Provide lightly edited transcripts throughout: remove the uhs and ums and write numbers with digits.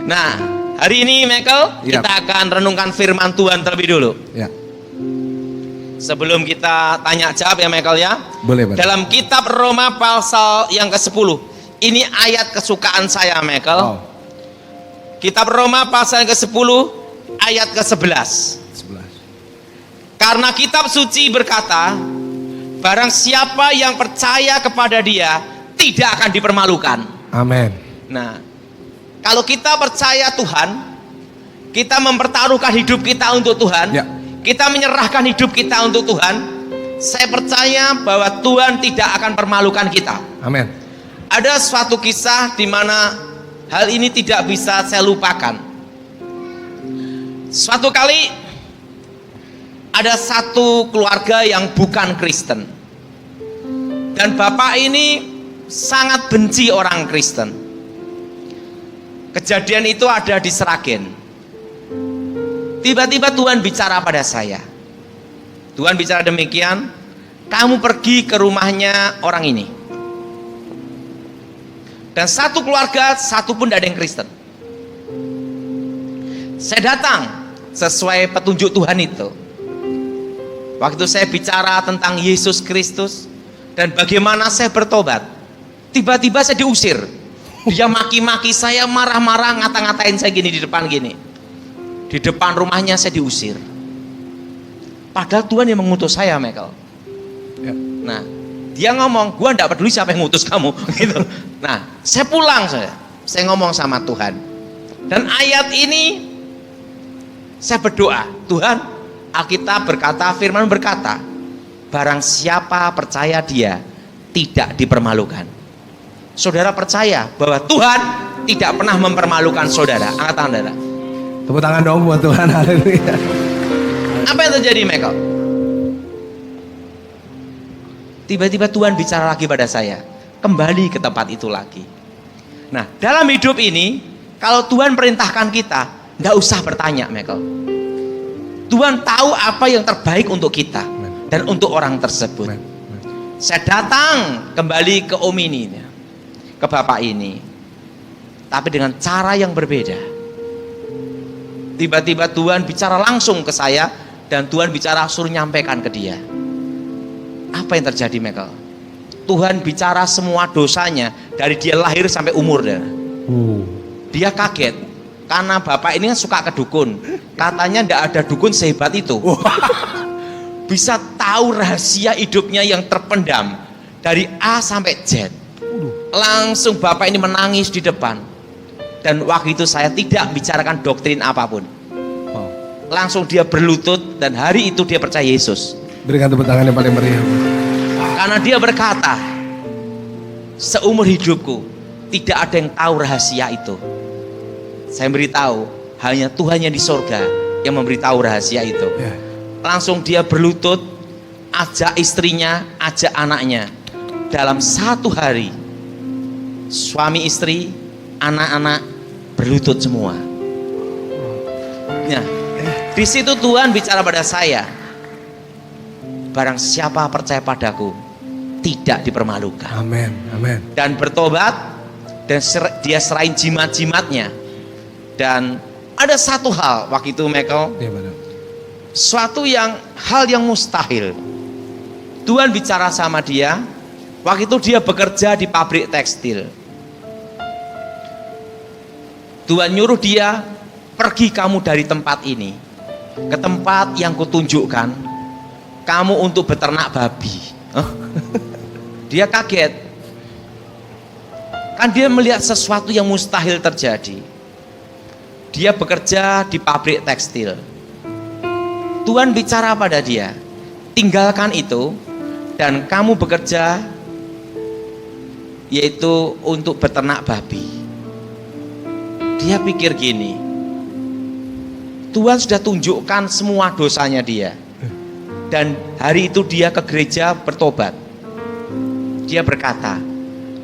Nah, hari ini Michael, Ya. kita akan renungkan firman Tuhan terlebih dulu. Ya, Sebelum kita tanya jawab ya Michael ya. boleh Pak. Dalam kitab Roma pasal yang ke-10. Ini ayat kesukaan saya Michael. Oh, Kitab Roma pasal yang ke-10 ayat ke-11. 11. Karena kitab suci berkata, barang siapa yang percaya kepada Dia tidak akan dipermalukan. Amin. Nah, kalau kita percaya Tuhan, kita mempertaruhkan hidup kita untuk Tuhan, Ya. kita menyerahkan hidup kita untuk Tuhan, saya percaya bahwa Tuhan tidak akan permalukan kita. Amin. Ada suatu kisah di mana hal ini tidak bisa saya lupakan. Suatu kali ada satu keluarga yang bukan Kristen, dan bapak ini sangat benci orang Kristen. Kejadian itu ada di Sragen. Tiba-tiba Tuhan bicara pada saya. Tuhan bicara demikian, kamu pergi ke rumahnya orang ini. Dan satu keluarga, satu pun tidak ada yang Kristen. Saya datang sesuai petunjuk Tuhan itu. Waktu saya bicara tentang Yesus Kristus dan bagaimana saya bertobat, tiba-tiba saya diusir. Dia maki-maki saya, marah-marah, ngata-ngatain saya gini di depan gini. Di depan rumahnya saya diusir. Padahal Tuhan yang mengutus saya, Michael. Ya. Nah, dia ngomong, gua enggak peduli siapa yang ngutus kamu, gitu. Nah, saya pulang saya ngomong sama Tuhan. Dan ayat ini saya berdoa, Tuhan, Alkitab berkata, firman berkata, barang siapa percaya Dia tidak dipermalukan. Saudara percaya bahwa Tuhan tidak pernah mempermalukan saudara? Angkat tangan saudara. Tepuk tangan dong buat Tuhan. Haleluya. Apa yang terjadi, Michael? Tiba-tiba Tuhan bicara lagi pada saya, kembali ke tempat itu lagi. Nah, dalam hidup ini, kalau Tuhan perintahkan kita, nggak usah bertanya, Michael. Tuhan tahu apa yang terbaik untuk kita dan untuk orang tersebut. Saya datang kembali ke Om ini, ke Bapak ini, tapi dengan cara yang berbeda. Tiba-tiba Tuhan bicara langsung ke saya, dan Tuhan bicara suruh nyampaikan ke dia. Apa yang terjadi, Michael? Tuhan bicara semua dosanya dari dia lahir sampai umur dia. Dia kaget karena bapak ini kan suka ke dukun. Katanya tidak ada dukun sehebat itu. Bisa tahu rahasia hidupnya yang terpendam dari A sampai Z. Langsung bapak ini menangis di depan. Dan waktu itu saya tidak bicarakan doktrin apapun. Langsung dia berlutut dan hari itu dia percaya Yesus. Berikan tepuk tangan yang paling meriah. Karena dia berkata, seumur hidupku tidak ada yang tahu rahasia itu. Saya beritahu, hanya Tuhan yang di sorga yang memberitahu rahasia itu. Ya. Langsung dia berlutut, ajak istrinya, ajak anaknya. Dalam satu hari, suami istri, anak-anak berlutut semua. Nah, di situ Tuhan bicara pada saya, barang siapa percaya padaku tidak dipermalukan. Amin. Amin. Dan bertobat, dan dia serahin jimat-jimatnya. Dan ada satu hal waktu itu, Michael, Ya, benar. hal yang mustahil. Tuhan bicara sama dia. Waktu itu dia bekerja di pabrik tekstil. Tuhan nyuruh dia, pergi kamu dari tempat ini ke tempat yang kutunjukkan, kamu untuk beternak babi. Dia kaget, kan dia melihat sesuatu yang mustahil terjadi. Dia bekerja di pabrik tekstil. Tuhan bicara pada dia, tinggalkan itu dan kamu bekerja yaitu untuk beternak babi. Dia pikir gini, Tuhan sudah tunjukkan semua dosanya dia. Dan hari itu dia ke gereja bertobat. Dia berkata,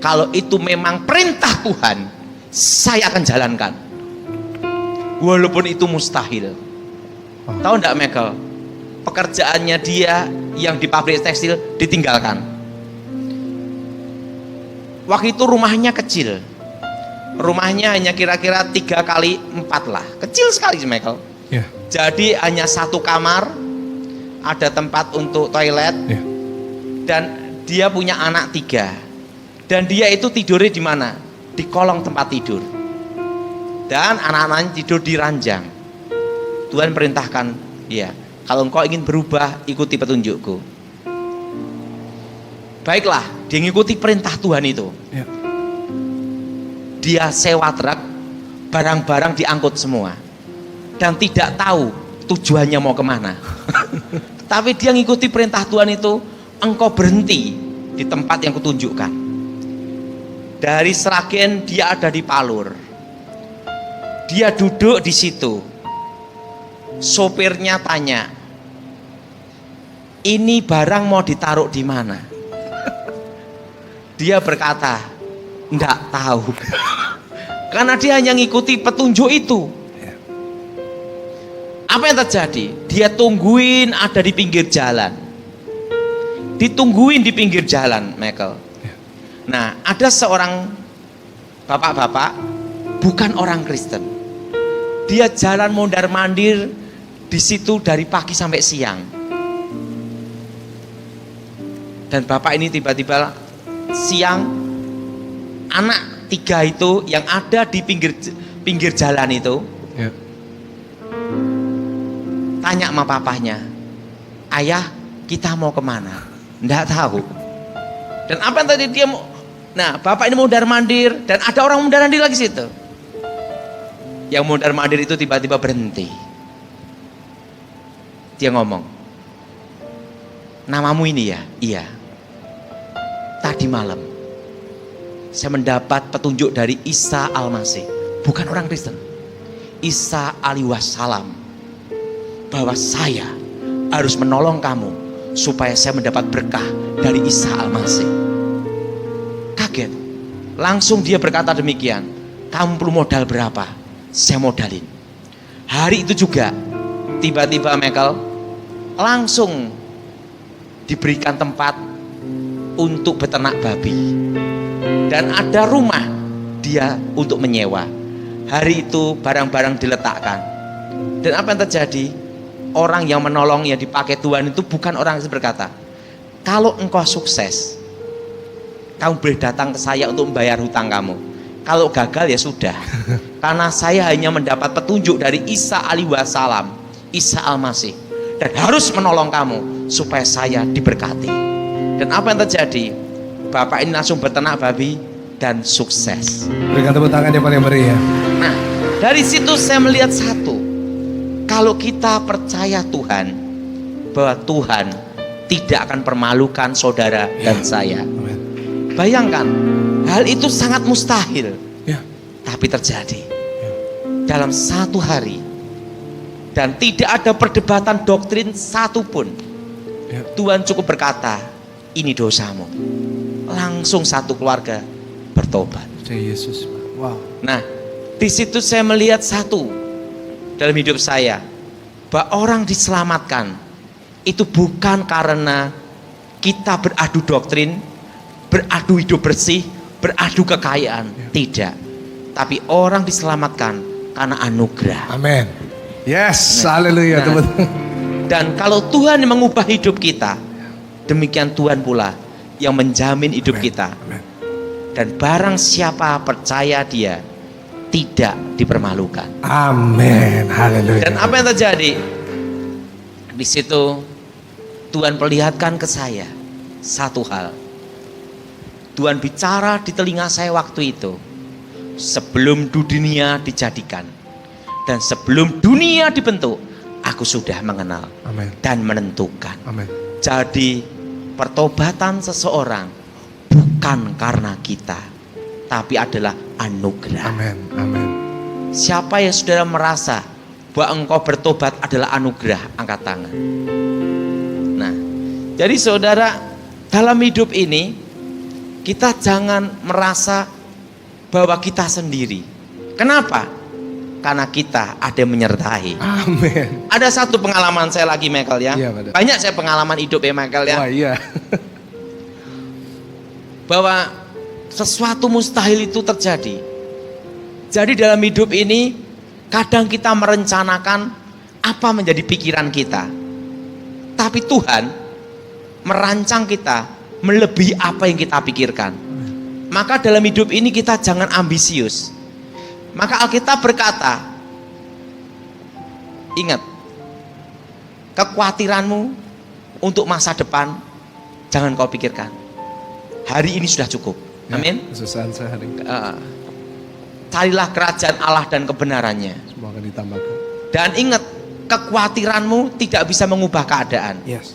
kalau itu memang perintah Tuhan, saya akan jalankan. Walaupun itu mustahil. Tahu enggak, Michael? Pekerjaannya dia yang di pabrik tekstil ditinggalkan. Waktu itu rumahnya kecil. rumahnya hanya kira-kira 3 kali 4 lah, kecil sekali Michael. Ya. Jadi hanya 1 kamar, ada tempat untuk toilet, Ya. dan dia punya anak 3. Dan dia itu tidurnya di mana? Di kolong tempat tidur. Dan anak-anaknya tidur di ranjang. Tuhan perintahkan dia, kalau engkau ingin berubah, ikuti petunjukku. Baiklah, dia ngikuti perintah Tuhan itu. Ya. Dia sewa truk, barang-barang diangkut semua, dan tidak tahu tujuannya mau kemana. Tapi dia ngikuti perintah Tuhan itu. Engkau berhenti di tempat yang kutunjukkan. Dari Sragen dia ada di Palur. Dia duduk di situ. Sopirnya tanya, ini barang mau ditaruh di mana? Dia berkata, enggak tahu. Karena dia hanya ngikuti petunjuk itu. Apa yang terjadi? Dia tungguin ada di pinggir jalan. Ditungguin di pinggir jalan, Michael. Nah, ada seorang bapak-bapak, bukan orang Kristen. Dia jalan mondar-mandir di situ dari pagi sampai siang. Dan bapak ini tiba-tiba siang, anak 3 itu yang ada di pinggir jalan itu, Ya. tanya sama papahnya, ayah, kita mau kemana? Nggak tahu. Dan apa yang tadi dia mau? Nah, bapak ini mondar-mandir, dan ada orang mondar-mandir lagi situ. Yang mondar-mandir itu tiba-tiba berhenti. Dia ngomong, namamu ini ya? Iya. Tadi malam saya mendapat petunjuk dari Isa Al-Masih, bukan orang Kristen, Isa alaihi wassalam, bahwa saya harus menolong kamu supaya saya mendapat berkah dari Isa Al-Masih. Kaget. Langsung dia berkata demikian, kamu perlu modal berapa? Saya modalin. Hari itu juga tiba-tiba Michael langsung diberikan tempat untuk beternak babi, dan ada rumah dia untuk menyewa. Hari itu barang-barang diletakkan. Dan apa yang terjadi? Orang yang menolong yang dipakai Tuhan itu bukan orang yang berkata, kalau engkau sukses, kamu boleh datang ke saya untuk membayar hutang kamu. Kalau gagal ya sudah. Karena saya hanya mendapat petunjuk dari Isa alaihi wassalam, Isa Al-Masih, dan harus menolong kamu supaya saya diberkati. Dan apa yang terjadi? Bapak ini langsung beternak babi dan sukses. Berikan tepuk tangan yang paling meriah. Nah, dari situ saya melihat satu. Kalau kita percaya Tuhan, bahwa Tuhan tidak akan permalukan saudara dan saya. Amen. Bayangkan, hal itu sangat mustahil, Ya. tapi terjadi dalam 1 hari. Dan tidak ada perdebatan doktrin satupun. Ya. Tuhan cukup berkata, ini dosamu. Langsung satu keluarga bertobat. Percaya Yesus. Wow. Nah, di situ saya melihat satu dalam hidup saya, bahwa orang diselamatkan itu bukan karena kita beradu doktrin, beradu hidup bersih, beradu kekayaan, tidak. Tapi orang diselamatkan karena anugerah. Amin. Yes, haleluya. Nah, dan kalau Tuhan yang mengubah hidup kita, demikian Tuhan pula yang menjamin hidup kita. Amin. Dan barang siapa percaya Dia, tidak dipermalukan. Amin. Haleluya. Dan apa yang terjadi? Di situ Tuhan perlihatkan ke saya satu hal. Tuhan bicara di telinga saya waktu itu, sebelum dunia dijadikan dan sebelum dunia dibentuk, aku sudah mengenal Amin. dan menentukan. Amin. Jadi pertobatan seseorang bukan karena kita, tapi adalah anugerah. Amin. Amin. Siapa yang saudara merasa bahwa engkau bertobat adalah anugerah, angkat tangan. Nah, jadi saudara, dalam hidup ini kita jangan merasa bahwa kita sendiri. Kenapa? Karena kita ada yang menyertai. Amin. Ada satu pengalaman saya lagi, Michael ya. Iya, betul. Banyak saya pengalaman hidup ya, Michael ya. Wah, iya. Bahwa sesuatu mustahil itu terjadi Jadi dalam hidup ini kadang kita merencanakan apa menjadi pikiran kita, tapi Tuhan merancang kita melebihi apa yang kita pikirkan. Maka dalam hidup ini kita jangan ambisius. Maka Alkitab berkata, ingat, kekhawatiranmu untuk masa depan jangan kau pikirkan. Hari ini sudah cukup. Amin. Kesusahan sehari. Carilah kerajaan Allah dan kebenarannya. Semua akan ditambahkan. Dan ingat, kekhawatiranmu tidak bisa mengubah keadaan. Yes.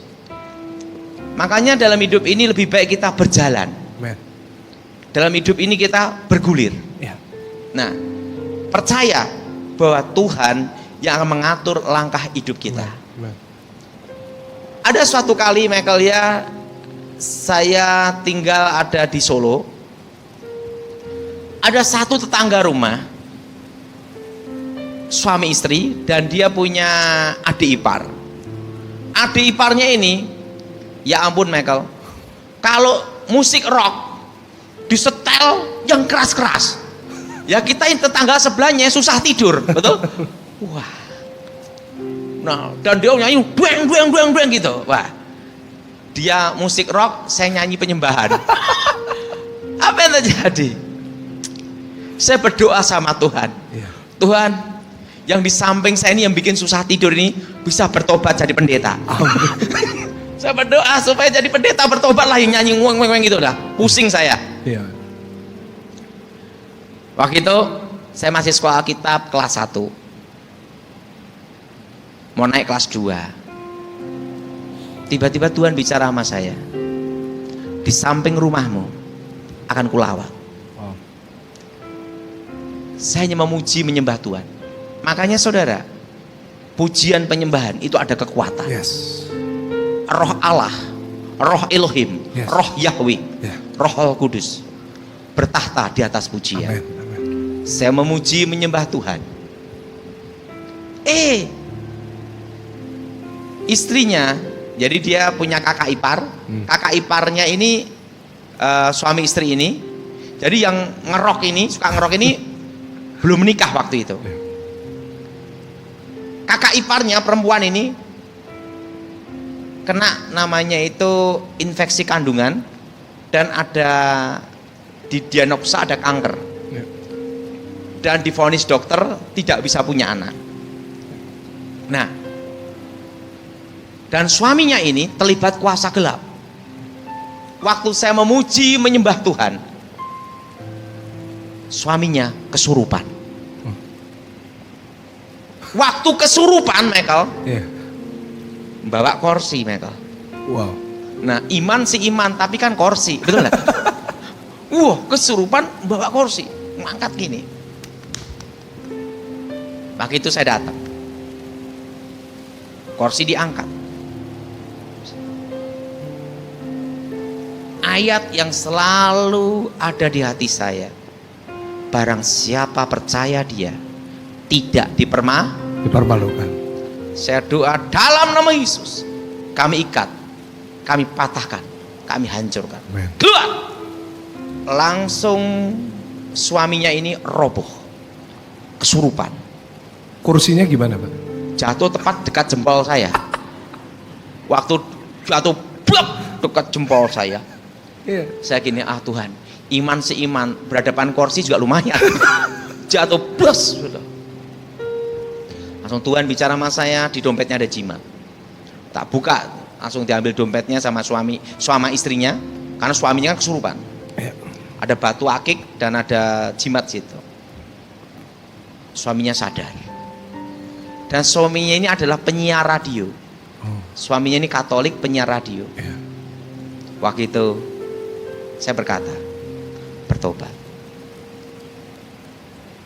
Makanya dalam hidup ini lebih baik kita berjalan. Amen. Dalam hidup ini kita bergulir. Ya. Nah, percaya bahwa Tuhan yang akan mengatur langkah hidup kita. Amen. Ada suatu kali Michael ya, saya tinggal ada di Solo. Ada satu tetangga rumah, suami istri, dan dia punya adik ipar. Adik iparnya ini, ya ampun Michael, kalau musik rock disetel yang keras-keras, ya kita ini tetangga sebelahnya susah tidur, betul? Wah, nah dan dia nyanyi dueng dueng dueng dueng gitu. Wah, dia musik rock, saya nyanyi penyembahan. Apa yang terjadi? Saya berdoa sama Tuhan. Ya. Tuhan, yang di samping saya ini yang bikin susah tidur ini bisa bertobat jadi pendeta. Saya berdoa supaya jadi pendeta, bertobatlah, yang nyanyi ngueng ngueng gitu dah. Pusing saya. Iya. Waktu itu saya masih sekolah Alkitab kelas 1. Mau naik kelas 2. Tiba-tiba Tuhan bicara sama saya. Di samping rumahmu akan kulawat. Wow. Saya hanya memuji menyembah Tuhan. Makanya saudara, pujian penyembahan itu ada kekuatan. Yes. Roh Allah, roh Elohim, Yes. roh Yahweh, Ya. roh Kudus bertahta di atas pujian. Amen. Amen. Saya memuji menyembah Tuhan. Istrinya, jadi dia punya kakak ipar. Kakak iparnya ini suami istri ini. Jadi yang suka ngerok ini belum menikah waktu itu. Kakak iparnya perempuan ini kena namanya itu infeksi kandungan dan ada di diagnosa ada kanker. Ya. Dan divonis dokter tidak bisa punya anak. Nah, dan suaminya ini terlibat kuasa gelap. Waktu saya memuji menyembah Tuhan, suaminya kesurupan. Waktu kesurupan Michael, Ya. bawa kursi Michael. Wow. Nah, iman sih iman, tapi kan kursi, betul nggak? Kesurupan bawa kursi, ngangkat gini. Waktu itu saya datang, kursi diangkat. Ayat yang selalu ada di hati saya, barang siapa percaya dia tidak Dipermalukan. Saya doa dalam nama Yesus, kami ikat, kami patahkan, kami hancurkan. Amen. Keluar. Langsung suaminya ini roboh, kesurupan, Kursinya gimana, Pak? jatuh tepat dekat jempol saya. Waktu jatuh blok dekat jempol saya, Iya. saya gini, Tuhan, iman seiman, berhadapan kursi juga lumayan. Jatuh plus. Langsung Tuhan bicara sama saya, di dompetnya ada jimat. Tak buka, langsung diambil dompetnya sama istrinya, karena suaminya kan kesurupan. Iya. Ada batu akik dan ada jimat situ. Suaminya sadar. Dan suaminya ini adalah penyiar radio. Oh. Suaminya ini Katolik, penyiar radio. Iya. Waktu itu saya berkata, bertobat.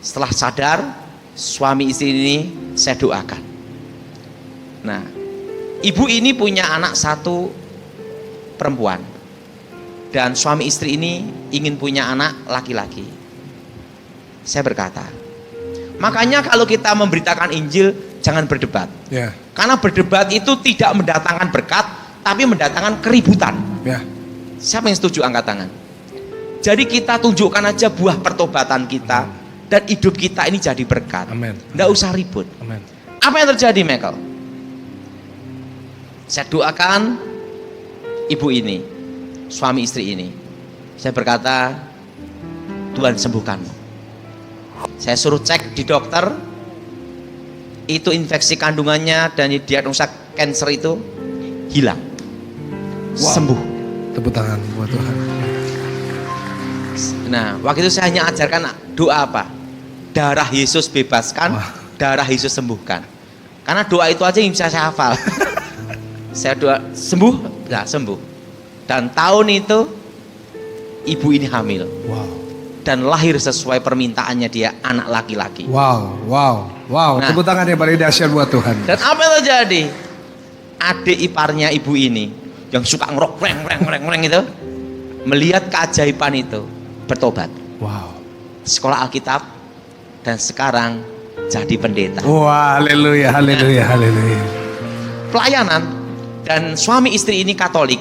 Setelah sadar, suami istri ini saya doakan. Nah, ibu ini punya anak satu perempuan, dan suami istri ini ingin punya anak laki-laki. Saya berkata, makanya kalau kita memberitakan Injil, jangan berdebat. Ya. Karena berdebat itu tidak mendatangkan berkat, tapi mendatangkan keributan. Ya. Siapa yang setuju angkat tangan? Jadi kita tunjukkan aja buah pertobatan kita dan hidup kita ini jadi berkat. Amin. Nggak usah ribut. Amin. Apa yang terjadi, Michael? Saya doakan ibu ini, suami istri ini. Saya berkata, Tuhan sembuhkanmu. Saya suruh cek di dokter, itu infeksi kandungannya dan diagnosa kanker itu hilang. Wow. Sembuh. Tepuk tangan buat Tuhan. Nah, waktu itu saya hanya ajarkan doa apa? Darah Yesus bebaskan, darah Yesus sembuhkan. Karena doa itu aja yang bisa saya hafal. Saya doa sembuh, ya sembuh. Dan tahun itu ibu ini hamil. Wow. Dan lahir sesuai permintaannya dia, anak laki-laki. Wow. Nah. Tepuk tangan yang paling dahsyat buat Tuhan. Dan apa yang terjadi? Adik iparnya ibu ini yang suka ngerok reng itu, melihat keajaiban itu, bertobat. Wow. Sekolah Alkitab dan sekarang jadi pendeta. Wah, haleluya. Pelayanan, dan suami istri ini Katolik,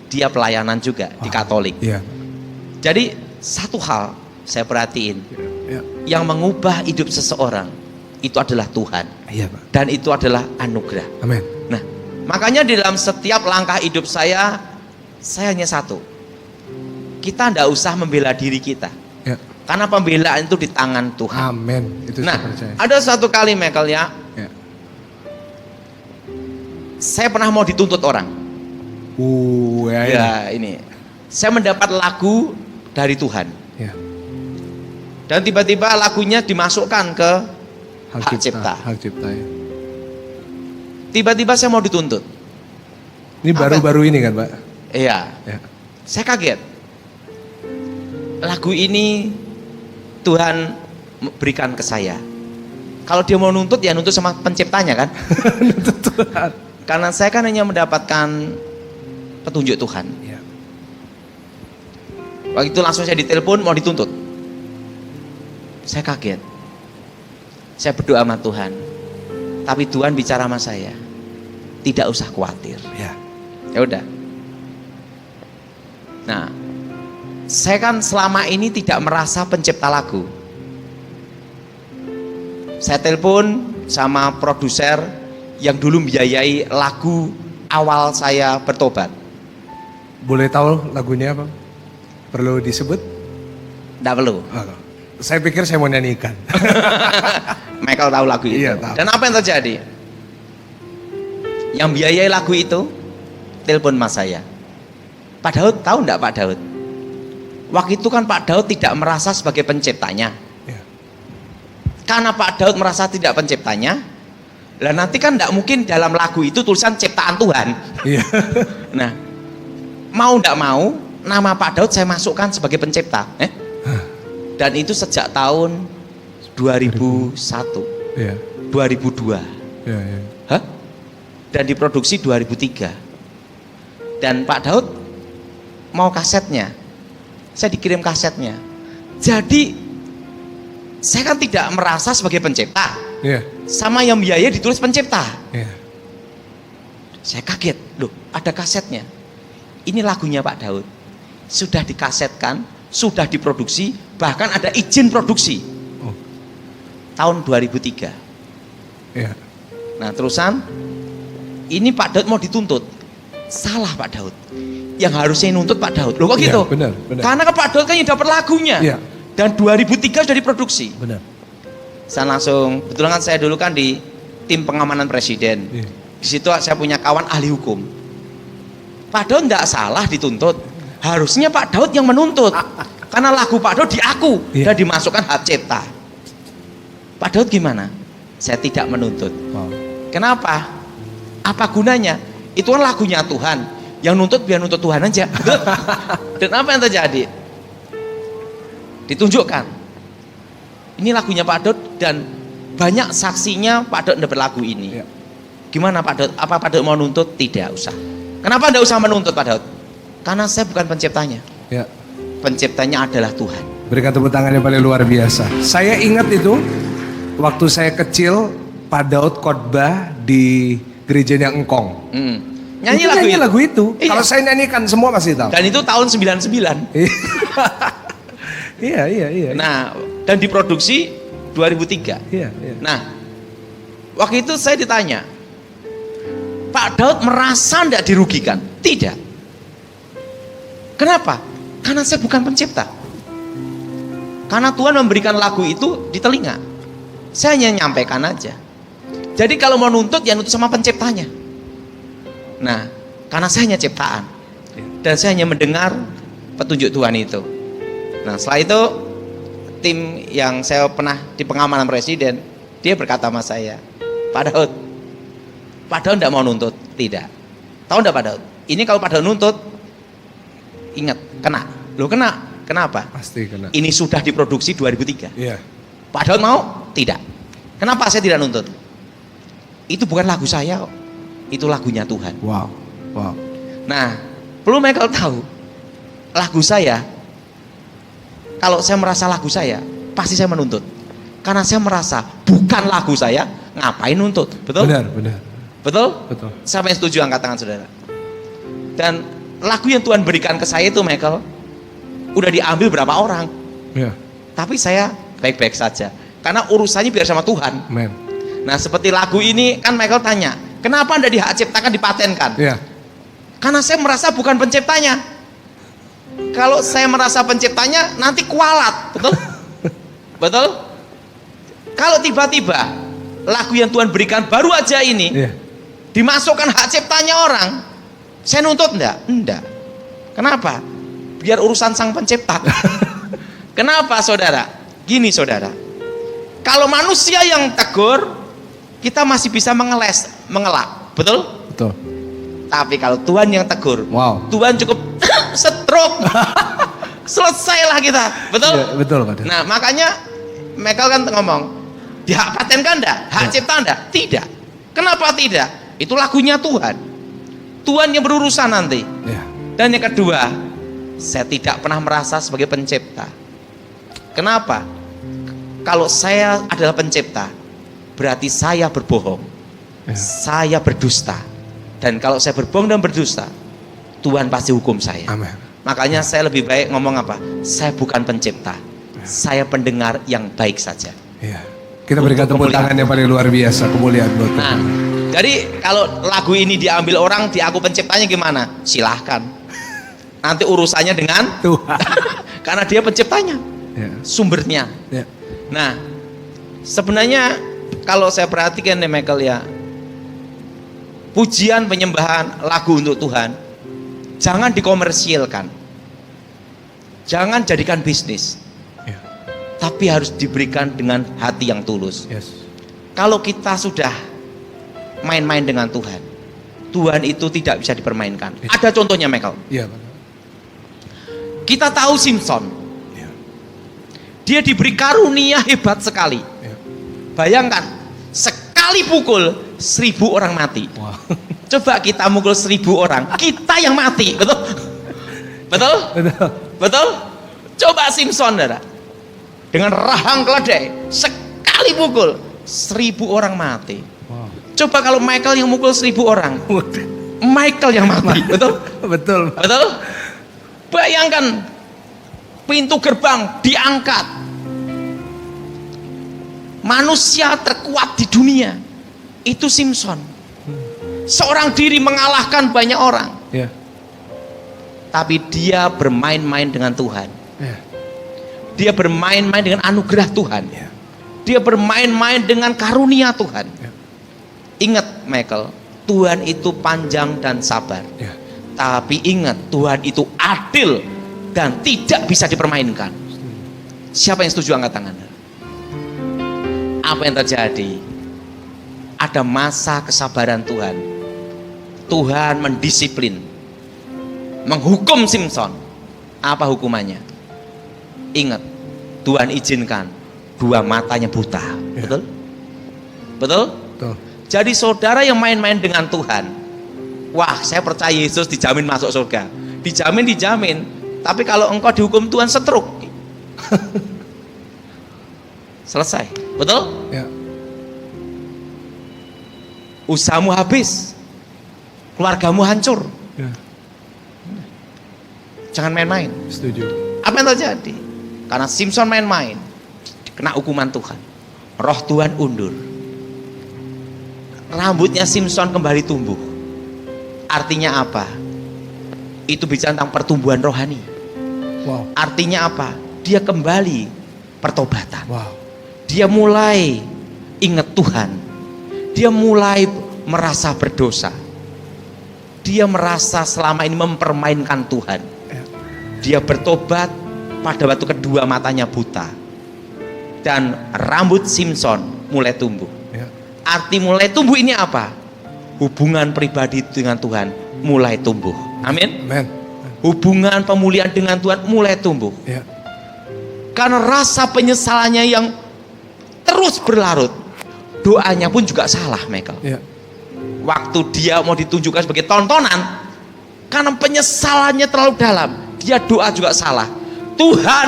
dia pelayanan juga di Katolik. Iya. Jadi satu hal saya perhatiin, Iya. yang mengubah hidup seseorang itu adalah Tuhan, Iya, Pak. dan itu adalah anugerah. Amin. Nah, makanya di dalam setiap langkah hidup saya hanya satu, kita tidak usah membela diri kita, Ya. karena pembelaan itu di tangan Tuhan. Amin. Itu Nah, saya percaya. ada satu kali Michael ya, Ya. saya pernah mau dituntut orang. Ya. Ini. Saya mendapat lagu dari Tuhan. Ya. Dan tiba-tiba lagunya dimasukkan ke hak cipta. Hak cipta ya. Tiba-tiba saya mau dituntut. Ini baru-baru ini kan, Pak? Iya. Ya. Saya kaget. Lagu ini Tuhan berikan ke saya. Kalau dia mau nuntut ya nuntut sama penciptanya kan? Nuntut Tuhan. Karena saya kan hanya mendapatkan petunjuk Tuhan. Ya. Waktu itu langsung saya ditelepon mau dituntut. Saya kaget. Saya berdoa sama Tuhan. Tapi Tuhan bicara sama saya. Tidak usah khawatir. Ya. Ya udah. Nah, saya kan selama ini tidak merasa pencipta lagu. Saya telepon sama produser yang dulu membiayai lagu awal saya bertobat. Boleh tahu lagunya apa? Perlu disebut? Nggak perlu. Oh, saya pikir saya mau nyanyikan. Michael tahu lagu itu. Iya, tahu. Dan apa yang terjadi? Yang biayai lagu itu telepon mas saya. Pak Daud tahu enggak Pak Daud? Waktu itu kan Pak Daud tidak merasa sebagai penciptanya. Ya. Karena Pak Daud merasa tidak penciptanya, lah nanti kan enggak mungkin dalam lagu itu tulisan ciptaan Tuhan. Iya. Nah, mau enggak mau, nama Pak Daud saya masukkan sebagai pencipta. Dan itu sejak tahun 2001, Iya. 2002. Iya, iya. Hah? Dan diproduksi 2003. Dan Pak Daud mau kasetnya, saya dikirim kasetnya. Jadi saya kan tidak merasa sebagai pencipta, Iya. sama yang biaya ditulis pencipta. Iya. Saya kaget, loh ada kasetnya. Ini lagunya Pak Daud, sudah dikasetkan, sudah diproduksi, bahkan ada izin produksi. Oh. Tahun 2003. Iya. Nah terusan, ini Pak Daud mau dituntut. Salah Pak Daud. Yang harusnya nuntut Pak Daud. Loh kok Iya, gitu? benar. Karena kan Pak Daud kan yang dapat lagunya. Iya. Dan 2003 sudah diproduksi. Benar. Saya langsung, kebetulan kan saya dulu kan di tim pengamanan presiden. Iya. Di situ saya punya kawan ahli hukum. Pak Daud tidak salah dituntut. Harusnya Pak Daud yang menuntut. Karena lagu Pak Daud diaku Iya. dan dimasukkan hak cipta. Pak Daud gimana? Saya tidak menuntut. Wow. Kenapa? Apa gunanya? Itu kan lagunya Tuhan. Yang nuntut biar nuntut Tuhan aja. Dan apa yang terjadi? Ditunjukkan. Ini lagunya Pak Daud dan banyak saksinya Pak Daud dapat lagu ini. Iya. Gimana Pak Daud? Apa Pak Daud mau nuntut? Tidak usah. Kenapa tidak usah menuntut Pak Daud? Karena saya bukan penciptanya. Ya. Penciptanya adalah Tuhan. Berikan tepuk tangan yang paling luar biasa. Saya ingat itu waktu saya kecil, Pak Daud khotbah di gerejanya Engkong. Nyanyi Itu lagu itu. Iya. Kalau saya nyanyikan semua pasti tahu. Dan itu tahun 99. Iya. Iya. Nah, dan diproduksi 2003. Iya, iya. Nah, waktu itu saya ditanya, Pak Daud merasa tidak dirugikan? Tidak. Kenapa? Karena saya bukan pencipta. Karena Tuhan memberikan lagu itu di telinga. Saya hanya nyampaikan aja. Jadi kalau mau nuntut, ya nuntut sama penciptanya. Nah, karena saya hanya ciptaan. Dan saya hanya mendengar petunjuk Tuhan itu. Nah, setelah itu tim yang saya pernah di pengamanan presiden, dia berkata sama saya, Pak Daud tidak mau nuntut. Tidak. Tahu enggak Pak Daud? Ini kalau Pak Daud nuntut, ingat, kena. Loh kena. Kenapa? Pasti kena. Ini sudah diproduksi 2003. Iya. Pak Daud mau? Tidak. Kenapa saya tidak nuntut? Itu bukan lagu saya kok. Itu lagunya Tuhan. Wow. Wow. Nah, perlu Michael tahu, lagu saya, kalau saya merasa lagu saya, pasti saya menuntut. Karena saya merasa bukan lagu saya, ngapain nuntut? Betul? Benar, benar. Betul? Betul. Siapa yang setuju angkat tangan saudara? Dan lagu yang Tuhan berikan ke saya itu Michael, udah diambil berapa orang? Iya. Tapi saya baik-baik saja. Karena urusannya biar sama Tuhan. Amen. Nah seperti lagu ini kan Michael tanya, kenapa Anda di hak ciptakan dipatenkan? Iya. Karena saya merasa bukan penciptanya. Kalau saya merasa penciptanya, nanti kualat, betul? Betul? Kalau tiba-tiba lagu yang Tuhan berikan baru aja ini, Iya. dimasukkan hak ciptanya orang, saya nuntut enggak? Enggak. Kenapa? Biar urusan sang pencipta. Kenapa saudara? Gini saudara, kalau manusia yang tegur, kita masih bisa mengelak, betul? Betul. Tapi kalau Tuhan yang tegur, Wow. Tuhan cukup stroke, selesailah kita, betul? Iya, betul Pak Daud. Nah makanya Michael kan ngomong, dihak patenkan enggak? Hak Ya. cipta enggak? Tidak. Kenapa tidak? Itu lagunya Tuhan. Tuhan yang berurusan nanti. Iya. Dan yang kedua, saya tidak pernah merasa sebagai pencipta. Kenapa? Kalau saya adalah pencipta, berarti saya berbohong, Ya. saya berdusta. Dan kalau saya berbohong dan berdusta, Tuhan pasti hukum saya. Amin. Makanya saya lebih baik ngomong apa? Saya bukan pencipta, saya pendengar yang baik saja. Iya. Kita berikan Untuk tepuk kemuliaan tangan yang paling luar biasa, kemuliaan buat Nah, Tuhan. jadi kalau lagu ini diambil orang, di aku penciptanya gimana? Silahkan. Nanti urusannya dengan Tuhan. karena dia penciptanya, Ya. sumbernya. Ya. Nah, sebenarnya kalau saya perhatikan nih Michael ya, pujian penyembahan lagu untuk Tuhan jangan dikomersilkan, jangan jadikan bisnis, Ya. tapi harus diberikan dengan hati yang tulus. Yes. Kalau kita sudah main-main dengan Tuhan, Tuhan itu tidak bisa dipermainkan. Ya. Ada contohnya Michael, Iya Pak Daud. kita tahu Simpson, Ya. dia diberi karunia hebat sekali. Ya. Bayangkan, sekali pukul 1000 orang mati. Wow. Coba kita mukul 1000 orang, kita yang mati, betul? Betul? Betul. Betul? Coba Simpson, saudara, dengan rahang keledai, sekali pukul 1000 orang mati. Wow. Coba kalau Michael yang mukul 1000 orang, Michael yang mati, betul? Betul. Betul? Bayangkan, pintu gerbang diangkat, manusia terkuat di dunia itu Simpson, seorang diri mengalahkan banyak orang, Ya. tapi dia bermain-main dengan Tuhan, Ya. dia bermain-main dengan anugerah Tuhan, Ya. dia bermain-main dengan karunia Tuhan. Ya. Ingat Michael, Tuhan itu panjang dan sabar, Ya. tapi ingat Tuhan itu adil dan tidak bisa dipermainkan. Siapa yang setuju angkat tangan? Apa yang terjadi? Ada masa kesabaran Tuhan. Tuhan mendisiplin, menghukum Simpson. Apa hukumannya? Ingat, Tuhan izinkan 2 matanya buta. Ya. Betul? Betul? Betul. Jadi saudara yang main-main dengan Tuhan, wah saya percaya Yesus dijamin masuk surga. Dijamin. Tapi kalau engkau dihukum Tuhan, stroke. Selesai. Betul? Ya. Usahamu habis, keluargamu hancur. Ya. Jangan main-main. Setuju. Apa yang terjadi? Karena Simpson main-main, kena hukuman Tuhan. Roh Tuhan undur. Rambutnya Simson kembali tumbuh. Artinya apa? Itu bicara tentang pertumbuhan rohani. Wow. Artinya apa? Dia kembali pertobatan. Wow. Dia mulai ingat Tuhan. Dia mulai merasa berdosa. Dia merasa selama ini mempermainkan Tuhan. Dia bertobat, pada waktu kedua matanya buta. Dan rambut Simson mulai tumbuh. Arti mulai tumbuh ini apa? Hubungan pribadi dengan Tuhan mulai tumbuh. Amin. Amen. Hubungan pemulihan dengan Tuhan mulai tumbuh. Ya. Karena rasa penyesalannya yang terus berlarut, doanya pun juga salah, Michael. Ya. Waktu dia mau ditunjukkan sebagai tontonan, karena penyesalannya terlalu dalam, dia doa juga salah. Tuhan,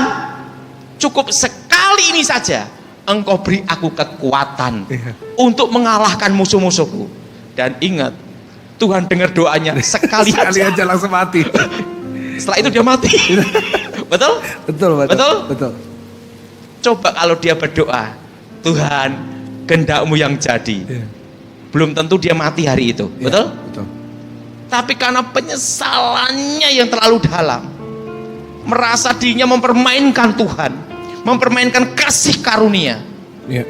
cukup sekali ini saja, Engkau beri aku kekuatan untuk mengalahkan musuh-musuhku. Dan ingat, Tuhan dengar doanya sekali aja langsung mati. Setelah itu dia mati. Betul? Betul. Coba kalau dia berdoa, Tuhan, kehendak-Mu yang jadi. Belum tentu dia mati hari itu. Betul? Betul. Tapi karena penyesalannya yang terlalu dalam, merasa dirinya mempermainkan Tuhan, mempermainkan kasih karunia. Ya.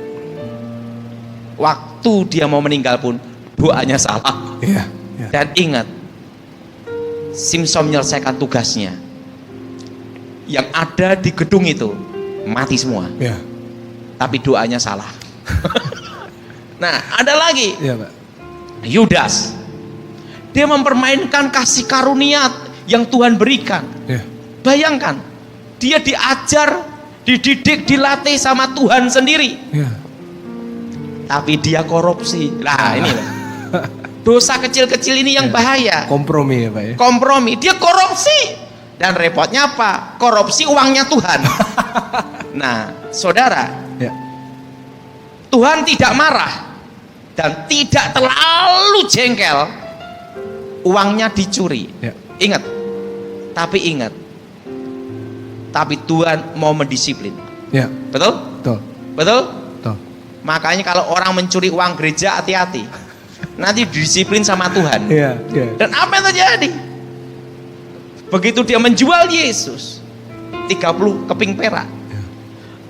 Waktu dia mau meninggal pun doanya salah. Ya. Dan ingat, Simson menyelesaikan tugasnya. Yang ada di gedung itu mati semua. Ya. Tapi doanya salah. Nah, ada lagi. Ya, Pak. Yudas. Dia mempermainkan kasih karunia yang Tuhan berikan. Ya. Bayangkan, dia diajar, dididik, dilatih sama Tuhan sendiri. Ya. Tapi dia korupsi. Nah, ini loh. Dosa kecil-kecil ini yang bahaya. Kompromi ya, Pak ya. Kompromi, dia korupsi. Dan repotnya apa? Korupsi uangnya Tuhan. Nah, saudara, Ya. Tuhan tidak marah dan tidak terlalu jengkel uangnya dicuri. Ya. Ingat, tapi Tuhan mau mendisiplin. Ya. Betul? Betul. Betul? Betul. Makanya kalau orang mencuri uang gereja, hati-hati. Nanti disiplin sama Tuhan. Iya, iya. Dan apa yang terjadi? Begitu dia menjual Yesus 30 keping perak,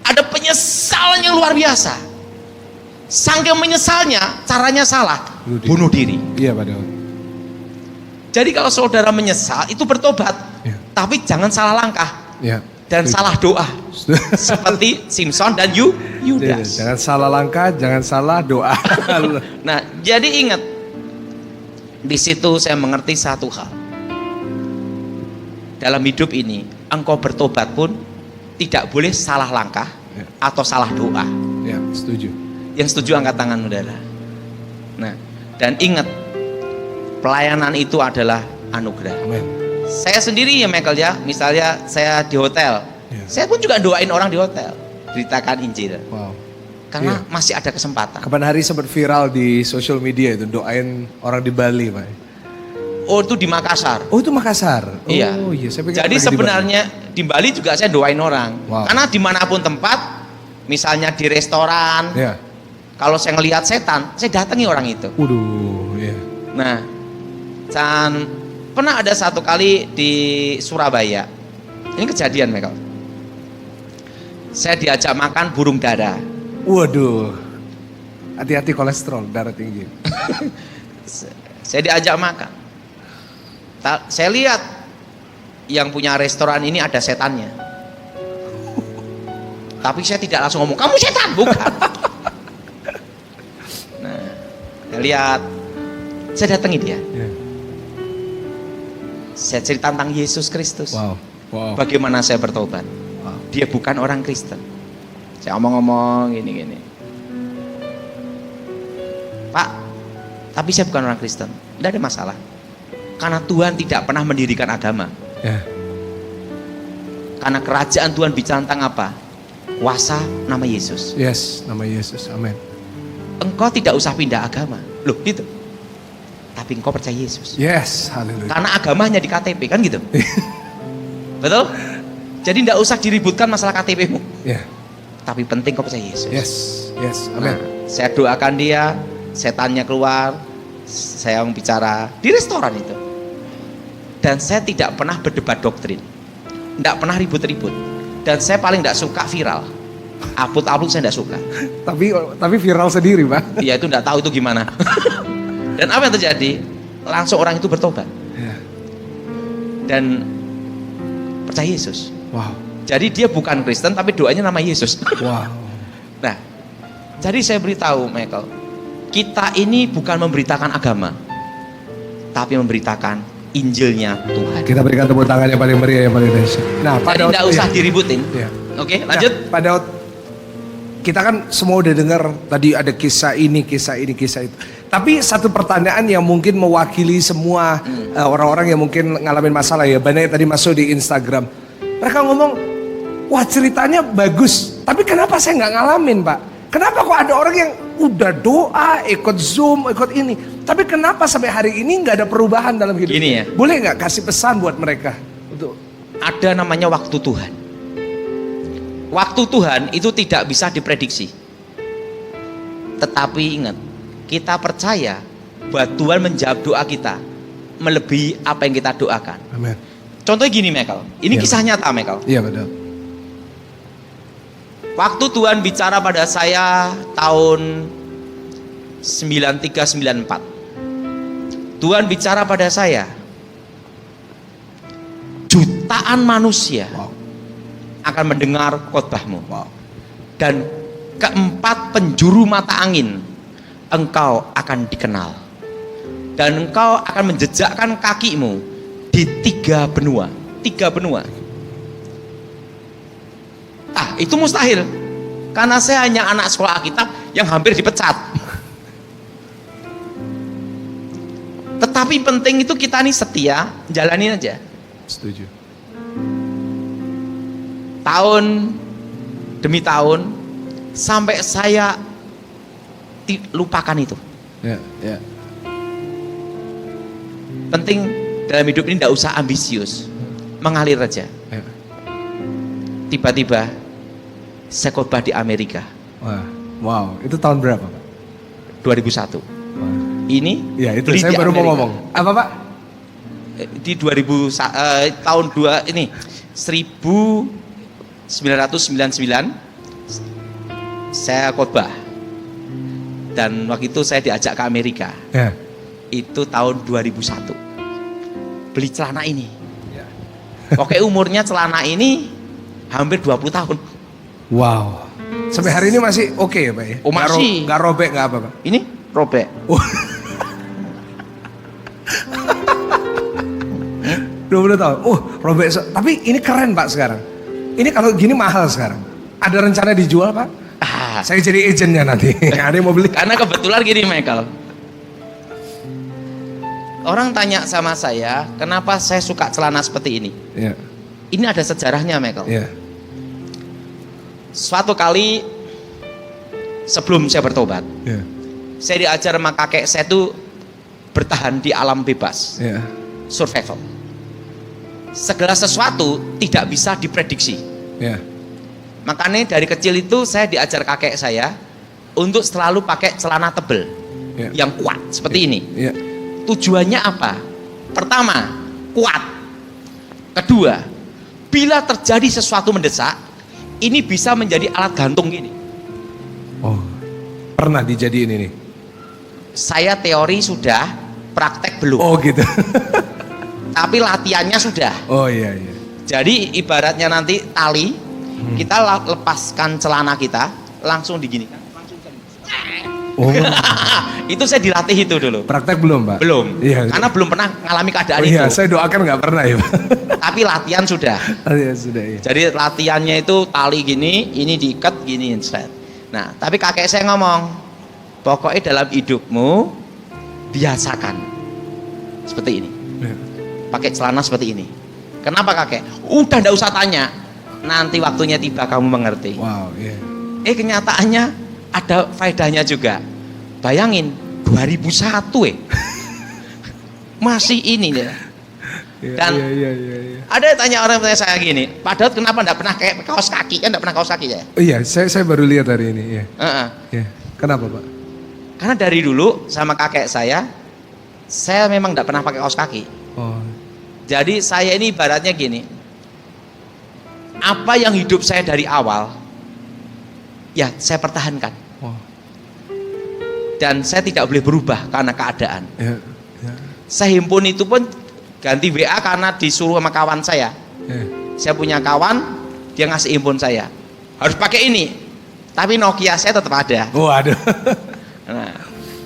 ada penyesalan yang luar biasa. Saking menyesalnya, caranya salah, bunuh diri. Iya, Pak Daud. Jadi kalau saudara menyesal, itu bertobat. Ya. Tapi jangan salah langkah Ya. dan salah doa. Seperti Simson dan Yudas. Jangan salah langkah, jangan salah doa. Nah, jadi ingat, di situ saya mengerti satu hal. Dalam hidup ini, engkau bertobat pun tidak boleh salah langkah atau salah doa. Ya, setuju. Yang setuju angkat tangan, saudara. Nah, dan ingat, pelayanan itu adalah anugerah. Amin. Saya sendiri ya, Michael ya, misalnya saya di hotel, saya pun juga doain orang di hotel, ceritakan Injil. Wow. Karena masih ada kesempatan. Kapan hari sempat viral di social media itu doain orang di Bali, Pak. Oh, itu di Makassar. Oh, itu Makassar. Iya. Oh, iya. Saya pikir Jadi lagi sebenarnya di Bali juga saya doain orang. Wow. Karena dimanapun tempat, misalnya di restoran, Iya. kalau saya ngelihat setan, saya datangi orang itu. Waduh, iya. Nah, dan pernah ada satu kali di Surabaya. Ini kejadian, Michael. Saya diajak makan burung dara. Waduh. Hati-hati kolesterol, darah tinggi. Saya diajak makan. Saya lihat yang punya restoran ini ada setannya. Tapi saya tidak langsung ngomong, kamu setan, bukan. Nah, saya lihat, saya datangi dia. Yeah. Saya cerita tentang Yesus Kristus. Wow. Wow. Bagaimana saya bertobat. Wow. Dia bukan orang Kristen. Saya ngomong-ngomong gini-gini. Pak, tapi saya bukan orang Kristen. Tidak ada masalah. Karena Tuhan tidak pernah mendirikan agama. Yeah. Karena kerajaan Tuhan bicara tentang apa? Kuasa nama Yesus. Yes, nama Yesus. Amin. Engkau tidak usah pindah agama. Loh gitu. Tapi engkau percaya Yesus. Yes, haleluya. Karena agamanya di KTP kan gitu. Betul? Jadi tidak usah diributkan masalah KTP-mu. Ya. tapi penting kau percaya Yesus. Yes, yes, Nah, amin. saya doakan dia, setannya keluar, saya bicara di restoran itu. Dan saya tidak pernah berdebat doktrin, tidak pernah ribut-ribut. Dan saya paling tidak suka viral, upload saya tidak suka. Tapi viral sendiri, Pak. Ya itu tidak tahu itu gimana. Dan apa yang terjadi? Langsung orang itu bertobat Ya. dan percaya Yesus. Wow, Jadi dia bukan Kristen tapi doanya nama Yesus. wow. Nah, jadi saya beritahu Michael, kita ini bukan memberitakan agama, tapi memberitakan Injilnya Tuhan. Kita berikan tepuk tangan yang paling meriah, yang paling dahsyat. Nah, Pak Jadi Daud, tidak usah ya. diributin. Ya. Oke, lanjut. Nah, Pak Daud, kita kan semua udah dengar tadi ada kisah ini, kisah itu. Tapi satu pertanyaan yang mungkin mewakili semua orang-orang yang mungkin ngalamin masalah ya. Banyak yang tadi masuk di Instagram. Mereka ngomong, wah ceritanya bagus. Tapi kenapa saya nggak ngalamin, Pak? Kenapa kok ada orang yang udah doa, ikut Zoom, ikut ini. Tapi kenapa sampai hari ini nggak ada perubahan dalam hidupnya? Gini ya. Boleh nggak kasih pesan buat mereka? Untuk Ada namanya waktu Tuhan. Waktu Tuhan itu tidak bisa diprediksi. Tetapi ingat, kita percaya bahwa Tuhan menjawab doa kita melebihi apa yang kita doakan. Amin. Contohnya gini Michael, ini Iya. kisah nyata Michael. Iya, Pak Daud. Waktu Tuhan bicara pada saya tahun 93-94. Tuhan bicara pada saya, jutaan manusia Wow. akan mendengar khotbahmu. Wow. Dan keempat penjuru mata angin engkau akan dikenal. Dan engkau akan menjejakkan kakimu di 3 benua. 3 benua. Itu mustahil. Karena saya hanya anak sekolah Alkitab yang hampir dipecat. Tetapi penting itu kita nih setia, jalanin aja. Setuju. Tahun demi tahun sampai saya lupakan itu. Ya, ya. Penting dalam hidup ini tidak usah ambisius, mengalir aja. Ya. Tiba-tiba saya khotbah di Amerika Wah, wow. Itu tahun berapa, Pak? 2001. Wah. Ini Ya, itu beli saya di baru mau Amerika. ngomong. Apa, Pak? Di 2000 tahun 2 ini 1999 saya khotbah. Dan waktu itu saya diajak ke Amerika. Ya. Itu tahun 2001. Beli celana ini. Ya. Oke, umurnya celana ini hampir 20 tahun. Wow. Sampai hari ini masih oke ya, Pak ya? Oh, masih. Nggak robek, nggak apa, Pak? Ini robek. Oh. 20 tahun. Robek. Tapi ini keren, Pak, sekarang. Ini kalau gini mahal sekarang. Ada rencana dijual, Pak? Saya jadi agentnya nanti. Ada yang mau beli? Karena kebetulan gini Michael, orang tanya sama saya, kenapa saya suka celana seperti ini? Ya. Ini ada sejarahnya Michael. Ya. Suatu kali sebelum saya bertobat, Ya. saya diajar sama kakek saya tuh bertahan di alam bebas, Ya. survival. Segala sesuatu tidak bisa diprediksi. Ya. Makanya dari kecil itu saya diajar kakek saya untuk selalu pakai celana tebel Ya. yang kuat seperti ini. Ya. Tujuannya apa? Pertama, kuat. Kedua, bila terjadi sesuatu mendesak, ini bisa menjadi alat gantung gini. Oh. Pernah dijadiin ini? Saya teori sudah, praktek belum. Oh, gitu. Tapi latihannya sudah. Oh, iya, iya. Jadi ibaratnya nanti tali, kita lepaskan celana kita, langsung diginikan. Oh. Itu saya dilatih itu dulu. Praktek belum, Pak? Belum. Iya. Karena belum pernah mengalami keadaan Oh, iya, itu. saya doakan nggak pernah ya, Pak. Tapi latihan sudah. Oh, iya, sudah, iya. Jadi latihannya itu tali gini, ini diikat gini set. Nah, tapi kakek saya ngomong, pokoknya dalam hidupmu biasakan seperti ini. Ya. Pakai celana seperti ini. Kenapa kakek? Udah ndak usah tanya. Nanti waktunya tiba kamu mengerti. Wow, iya. Kenyataannya ada faedahnya juga. Bayangin 2001 masih ini ya. Dan ada yang tanya orang tanya saya gini, Pak Daud kenapa enggak pernah kayak kaos kaki? Kan enggak pernah kaos kaki ya? Iya, saya baru lihat hari ini. Iya. Iya. Kenapa Pak? Karena dari dulu sama kakek saya memang enggak pernah pakai kaos kaki. Oh. Jadi saya ini ibaratnya gini, apa yang hidup saya dari awal, ya saya pertahankan. Oh. Dan saya tidak boleh berubah karena keadaan. Ya. Ya. Saya himpun itu pun ganti WA karena disuruh sama kawan saya. Ya. Saya punya kawan, dia ngasih himpun saya. Harus pakai ini. Tapi Nokia saya tetap ada. Waduh.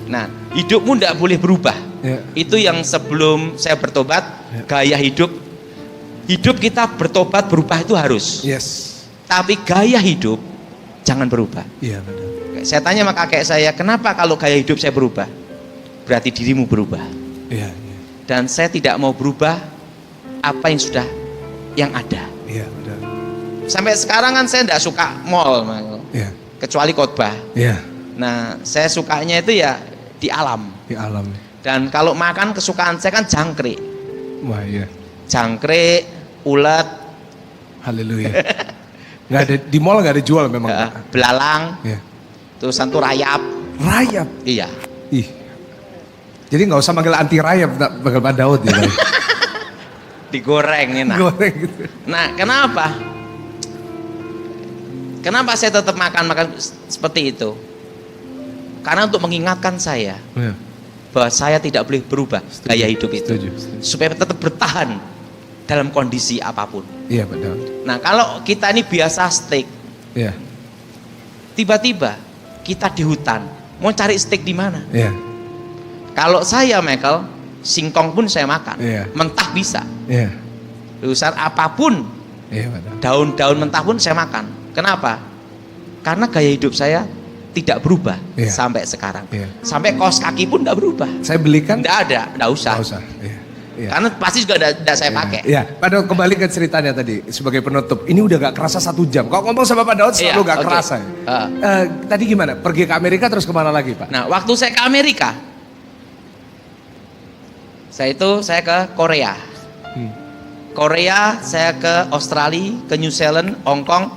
Nah, hidupmu tidak boleh berubah. Ya. Itu yang sebelum saya bertobat, Ya. gaya hidup. Hidup kita bertobat berubah itu harus. Yes. Tapi gaya hidup jangan berubah. Iya benar. Saya tanya sama kakek saya, kenapa kalau gaya hidup saya berubah? Berarti dirimu berubah. Iya. Iya. Dan saya tidak mau berubah apa yang ada. Iya benar. Sampai sekarang kan saya tidak suka mall, Iya. kecuali khotbah. Iya. Nah, saya sukanya itu ya di alam. Di alam. Dan kalau makan kesukaan saya kan jangkrik. Wah iya. Jangkrik, ulet, Haleluya. Nggak ada di mall, nggak ada jual memang. belalang, Iya. terusan tuh rayap. Rayap. Iya. Ih. Jadi nggak usah manggil anti rayap, manggil Pak Daud ya. Digoreng enak. Goreng gitu. Nah, kenapa? Kenapa saya tetap makan seperti itu? Karena untuk mengingatkan saya Iya. bahwa saya tidak boleh berubah gaya hidup itu. Setuju. Supaya tetap bertahan dalam kondisi apapun. Iya Pak Daud. Nah, kalau kita ini biasa steak, Iya. tiba-tiba kita di hutan, mau cari steak di mana? Iya. Kalau saya, Michael, singkong pun saya makan, Iya. mentah bisa. Iya. Urusan apapun, Iya Pak Daud. daun-daun mentah pun saya makan. Kenapa? Karena gaya hidup saya tidak berubah Iya. sampai sekarang. Iya. Sampai kaos kaki pun tidak berubah. Saya belikan. Tidak ada, tidak usah. Nggak usah. Iya. Iya. Karena pasti juga tidak saya pakai. Iya, Pak Daud kembali ke ceritanya tadi sebagai penutup. Ini udah gak kerasa 1 jam. Kalau ngomong sama Pak Daud selalu Iya, gak oke. kerasa. Ya? Tadi gimana? Pergi ke Amerika terus kemana lagi Pak? Nah, waktu saya ke Amerika, saya ke Korea. Korea, saya ke Australia, ke New Zealand, Hong Kong,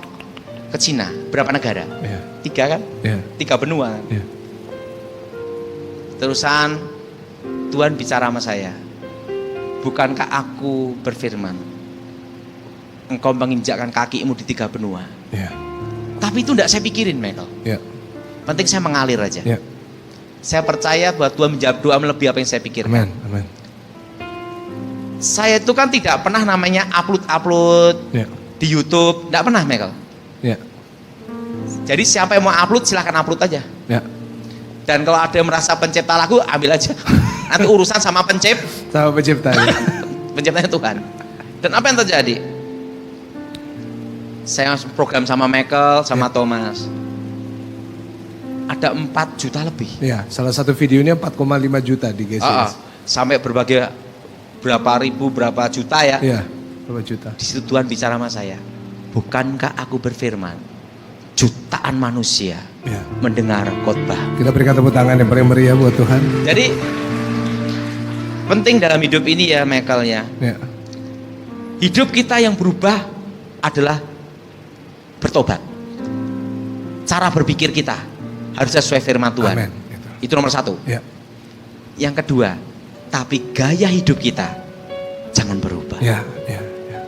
ke Cina. Berapa negara? Iya. 3 kan? Iya. 3 benua. Iya. Terusan Tuhan bicara sama saya, bukankah aku berfirman, engkau menginjakkan kakimu di 3 benua? Iya. Tapi itu tidak saya pikirin, Michael. Iya. Penting saya mengalir aja. Iya. Saya percaya bahwa Tuhan menjawab doa melebihi apa yang saya pikirkan. Amin. Amin. Saya itu kan tidak pernah namanya upload Iya. di YouTube, tidak pernah, Michael. Iya. Jadi siapa yang mau upload silahkan upload aja. Iya. Dan kalau ada yang merasa pencipta lagu, ambil aja. Nanti urusan sama Sama pencipta. Ya. penciptanya Tuhan. Dan apa yang terjadi? Saya program sama Michael, sama Thomas. Ada 4 juta lebih. Iya. Salah satu videonya 4,5 juta di GCS. Sampai berbagai berapa ribu, berapa juta ya. Iya. Berapa juta? Di situ Tuhan bicara sama saya. Bukankah aku berfirman, jutaan manusia Iya. mendengar khotbah. Kita berikan tepuk tangan yang paling meriah buat Tuhan. Jadi penting dalam hidup ini ya, Michael ya. Iya. Hidup kita yang berubah adalah bertobat. Cara berpikir kita harus sesuai firman Tuhan. Amin. Itu nomor 1. Iya. Yang kedua, tapi gaya hidup kita jangan berubah. Iya. Iya. Iya.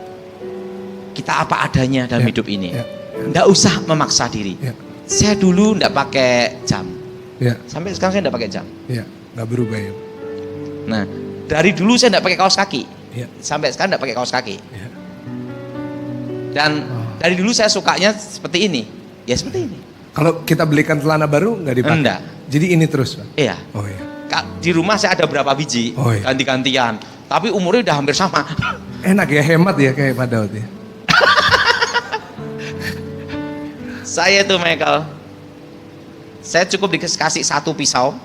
Kita apa adanya dalam Ya, hidup ini. ya, Nggak usah memaksa diri. Ya. Saya dulu nggak pakai jam. Iya. Sampai sekarang saya nggak pakai jam. Iya. Nggak berubah ya. Nah, dari dulu saya nggak pakai kaos kaki. Iya. Sampai sekarang nggak pakai kaos kaki. Iya. Dan dari dulu saya sukanya seperti ini. Ya seperti ini. Kalau kita belikan celana baru nggak dipakai? Enggak. Jadi ini terus Pak? Iya. Oh iya. Di rumah saya ada berapa biji, Oh, iya. ganti-gantian. Tapi umurnya udah hampir sama. Enak ya, hemat ya kayak Pak Daud ya. Saya tuh Michael, saya cukup dikasih 1 pisau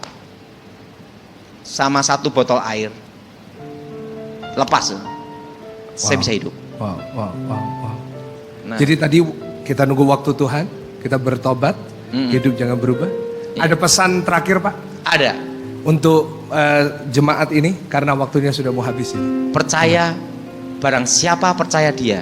sama 1 botol air. Lepas, saya Wow. bisa hidup. Wow, wow, wow, wow. Nah, Jadi tadi kita nunggu waktu Tuhan, kita bertobat, hidup jangan berubah. Iya. Ada pesan terakhir Pak ada untuk jemaat ini karena waktunya sudah mau habis ini. percaya barang siapa percaya dia